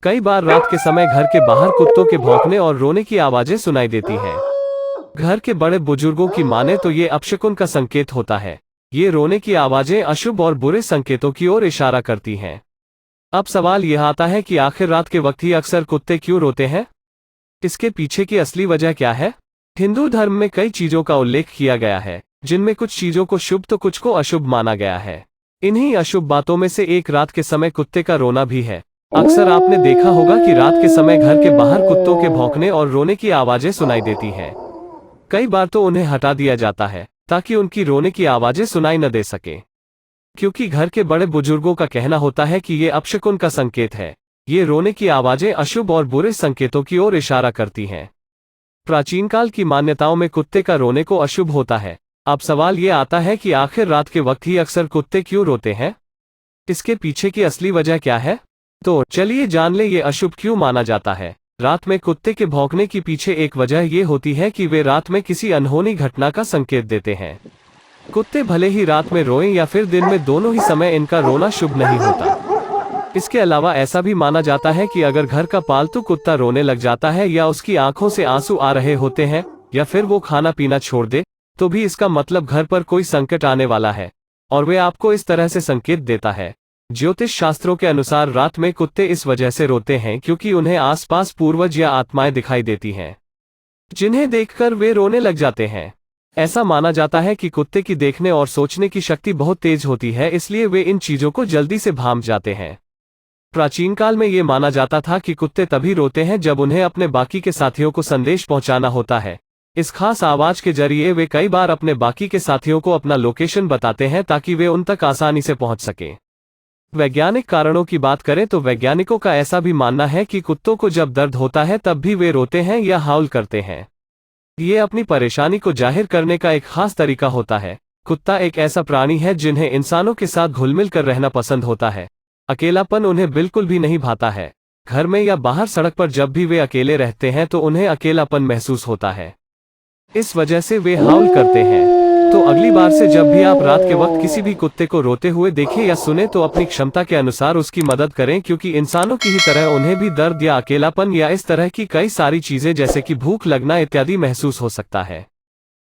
कई बार रात के समय घर के बाहर कुत्तों के भौंकने और रोने की आवाजें सुनाई देती हैं। घर के बड़े बुजुर्गों की माने तो ये अपशकुन का संकेत होता है। ये रोने की आवाजें अशुभ और बुरे संकेतों की ओर इशारा करती हैं। अब सवाल यह आता है कि आखिर रात के वक्त ही अक्सर कुत्ते क्यों रोते हैं? इसके पीछे की असली वजह क्या है? हिंदू धर्म में कई चीजों का उल्लेख किया गया है, जिनमें कुछ चीजों को शुभ तो कुछ को अशुभ माना गया है। इन्हीं अशुभ बातों में से एक रात के समय कुत्ते का रोना भी है। अक्सर आपने देखा होगा कि रात के समय घर के बाहर कुत्तों के भौंकने और रोने की आवाजें सुनाई देती हैं। कई बार तो उन्हें हटा दिया जाता है ताकि उनकी रोने की आवाजें सुनाई न दे सके, क्योंकि घर के बड़े बुजुर्गों का कहना होता है कि ये अपशकुन का संकेत है। ये रोने की आवाजें अशुभ और बुरे संकेतों की ओर इशारा करती हैं। प्राचीन काल की मान्यताओं में कुत्ते का रोने को अशुभ होता है। अब सवाल ये आता है कि आखिर रात के वक्त ही अक्सर कुत्ते क्यों रोते हैं? इसके पीछे की असली वजह क्या है? तो चलिए जान ले ये अशुभ क्यों माना जाता है। रात में कुत्ते के भौंकने की पीछे एक वजह ये होती है कि वे रात में किसी अनहोनी घटना का संकेत देते हैं। कुत्ते भले ही रात में रोएं या फिर दिन में, दोनों ही समय इनका रोना शुभ नहीं होता। इसके अलावा ऐसा भी माना जाता है कि अगर घर का पालतू कुत्ता रोने लग जाता है या उसकी आंखों से आंसू आ रहे होते हैं या फिर वो खाना पीना छोड़ दे, तो भी इसका मतलब घर पर कोई संकट आने वाला है और वे आपको इस तरह से संकेत देता है। ज्योतिष शास्त्रों के अनुसार रात में कुत्ते इस वजह से रोते हैं क्योंकि उन्हें आसपास पूर्वज या आत्माएं दिखाई देती हैं, जिन्हें देखकर वे रोने लग जाते हैं। ऐसा माना जाता है कि कुत्ते की देखने और सोचने की शक्ति बहुत तेज होती है, इसलिए वे इन चीजों को जल्दी से भांप जाते हैं। प्राचीन काल में ये माना जाता था कि कुत्ते तभी रोते हैं जब उन्हें अपने बाकी के साथियों को संदेश पहुंचाना होता है। इस खास आवाज के जरिए वे कई बार अपने बाकी के साथियों को अपना लोकेशन बताते हैं ताकि वे उन तक आसानी से पहुंच सकें। वैज्ञानिक कारणों की बात करें तो वैज्ञानिकों का ऐसा भी मानना है कि कुत्तों को जब दर्द होता है तब भी वे रोते हैं या हाउल करते हैं। ये अपनी परेशानी को जाहिर करने का एक खास तरीका होता है। कुत्ता एक ऐसा प्राणी है जिन्हें इंसानों के साथ घुल-मिल कर रहना पसंद होता है। अकेलापन उन्हें बिल्कुल भी नहीं भाता है। घर में या बाहर सड़क पर जब भी वे अकेले रहते हैं तो उन्हें अकेलापन महसूस होता है। इस वजह से वे हाउल करते हैं। तो अगली बार से जब भी आप रात के वक्त किसी भी कुत्ते को रोते हुए देखें या सुने तो अपनी क्षमता के अनुसार उसकी मदद करें, क्योंकि इंसानों की ही तरह उन्हें भी दर्द या अकेलापन या इस तरह की कई सारी चीजें जैसे कि भूख लगना इत्यादि महसूस हो सकता है।